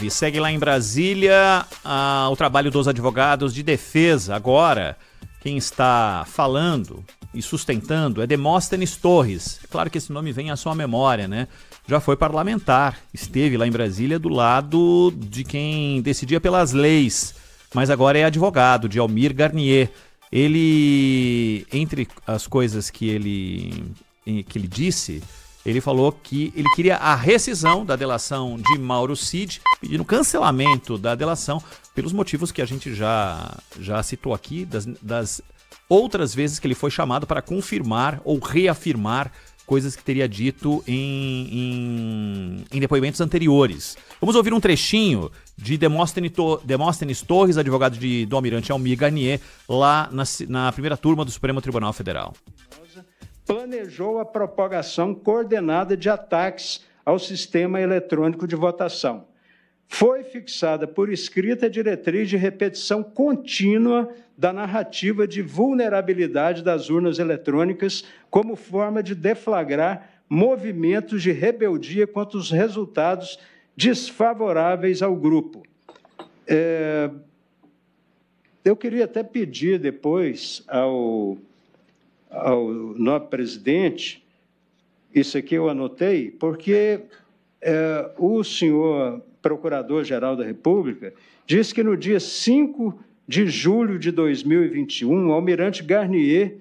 9. Segue lá em Brasília o trabalho dos advogados de defesa. Agora, quem está falando e sustentando é Demóstenes Torres. É claro que esse nome vem à sua memória, né? Já foi parlamentar, esteve lá em Brasília do lado de quem decidia pelas leis, mas agora é advogado, de Almir Garnier. Ele, entre as coisas que ele disse, ele falou que ele queria a rescisão da delação de Mauro Cid, pedindo cancelamento da delação pelos motivos que a gente já citou aqui, das outras vezes que ele foi chamado para confirmar ou reafirmar coisas que teria dito em depoimentos anteriores. Vamos ouvir um trechinho de Demóstenes Torres, advogado do almirante Almir Garnier, lá na primeira turma do Supremo Tribunal Federal. Planejou a propagação coordenada de ataques ao sistema eletrônico de votação. Foi fixada por escrita a diretriz de repetição contínua da narrativa de vulnerabilidade das urnas eletrônicas como forma de deflagrar movimentos de rebeldia contra os resultados desfavoráveis ao grupo. Eu queria até pedir depois ao nobre presidente, isso aqui eu anotei, porque o senhor Procurador-Geral da República disse que no dia 5 de julho de 2021, o almirante Garnier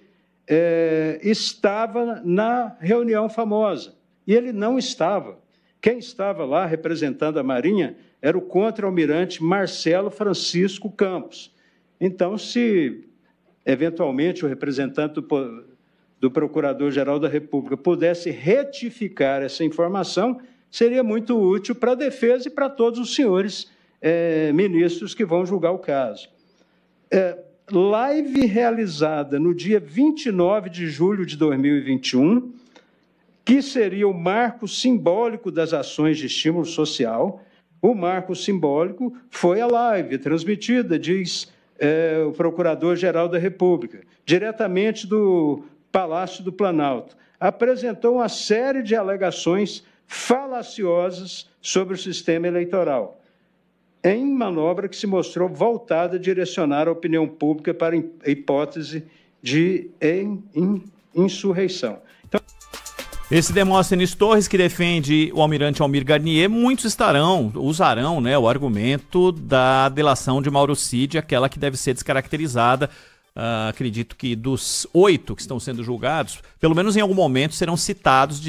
estava na reunião famosa, e ele não estava. Quem estava lá representando a Marinha era o contra-almirante Marcelo Francisco Campos. Então, se eventualmente o representante do Procurador-Geral da República pudesse retificar essa informação, seria muito útil para a defesa e para todos os senhores ministros que vão julgar o caso. Live realizada no dia 29 de julho de 2021, que seria o marco simbólico das ações de estímulo social. O marco simbólico foi a live transmitida, diz o Procurador-Geral da República, diretamente do Palácio do Planalto. Apresentou uma série de alegações falaciosas sobre o sistema eleitoral, em manobra que se mostrou voltada a direcionar a opinião pública para a hipótese de insurreição. Então... Esse Demóstenes Torres, que defende o almirante Almir Garnier, muitos usarão, né, o argumento da delação de Mauro Cid, aquela que deve ser descaracterizada. Acredito que dos 8 que estão sendo julgados, pelo menos em algum momento serão citados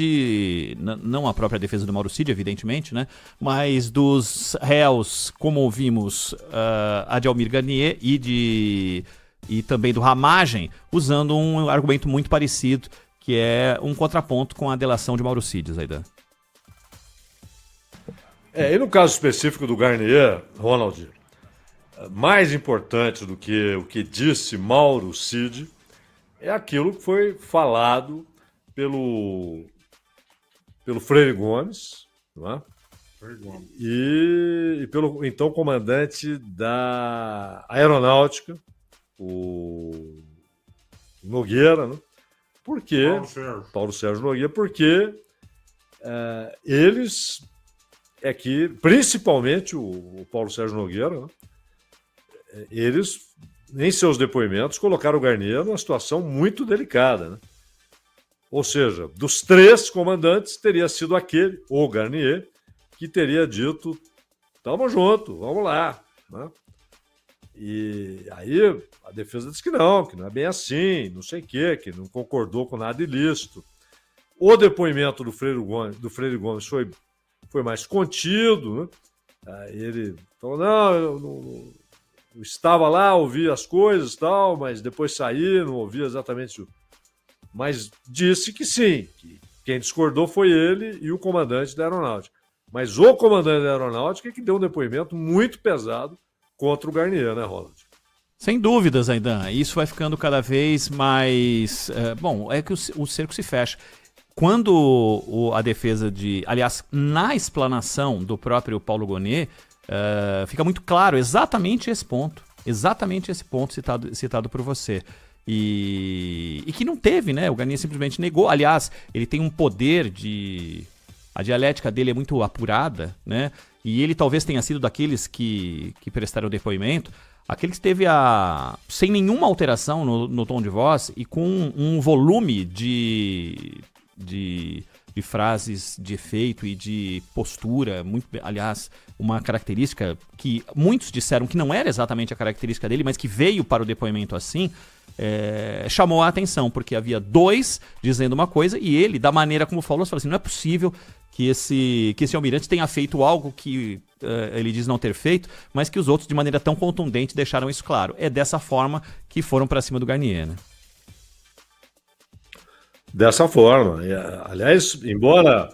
não a própria defesa do Mauro Cid, evidentemente, né, mas dos réus, como ouvimos, a de Almir Garnier e também do Ramagem, usando um argumento muito parecido, que é um contraponto com a delação de Mauro Cid, Zaidan. E no caso específico do Garnier, Ronald, mais importante do que o que disse Mauro Cid é aquilo que foi falado pelo Freire Gomes, não é? Freire Gomes. E pelo então comandante da Aeronáutica, o Nogueira, né? Porque Paulo Sérgio Nogueira, porque eles principalmente o Paulo Sérgio Nogueira, né? Eles, em seus depoimentos, colocaram o Garnier numa situação muito delicada, né? Ou seja, dos 3 comandantes, teria sido aquele, o Garnier, que teria dito: tamo junto, vamos lá, né? E aí a defesa disse que não é bem assim, não sei o quê, que não concordou com nada ilícito. O depoimento do Freire Gomes foi mais contido, né? Aí ele falou: não, eu estava lá, ouvi as coisas e tal, mas depois saí, não ouvi exatamente. Mas disse que sim, que quem discordou foi ele e o comandante da Aeronáutica. Mas o comandante da Aeronáutica é que deu um depoimento muito pesado contra o Garnier, né, Ronald? Sem dúvidas, Zaidan. Isso vai ficando cada vez mais... bom, é que o cerco se fecha. Quando a defesa aliás, na explanação do próprio Paulo Gonet, fica muito claro exatamente esse ponto citado por você. E que não teve, né? O Garnier simplesmente negou. Aliás, ele tem um poder a dialética dele é muito apurada, né? e ele talvez tenha sido daqueles que prestaram depoimento, aquele que esteve sem nenhuma alteração no tom de voz e com um volume de frases de efeito e de postura, aliás, uma característica que muitos disseram que não era exatamente a característica dele, mas que veio para o depoimento assim, chamou a atenção, porque havia dois dizendo uma coisa e ele, da maneira como falou assim, não é possível que esse almirante tenha feito algo que ele diz não ter feito, mas que os outros, de maneira tão contundente, deixaram isso claro. É dessa forma que foram para cima do Garnier, né? Dessa forma. Aliás, embora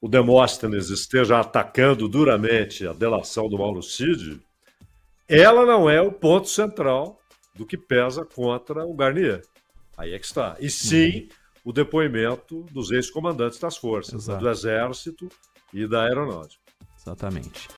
o Demóstenes esteja atacando duramente a delação do Mauro Cid, ela não é o ponto central do que pesa contra o Garnier. Aí é que está. E sim o depoimento dos ex-comandantes das forças, do Exército e da Aeronáutica. Exatamente.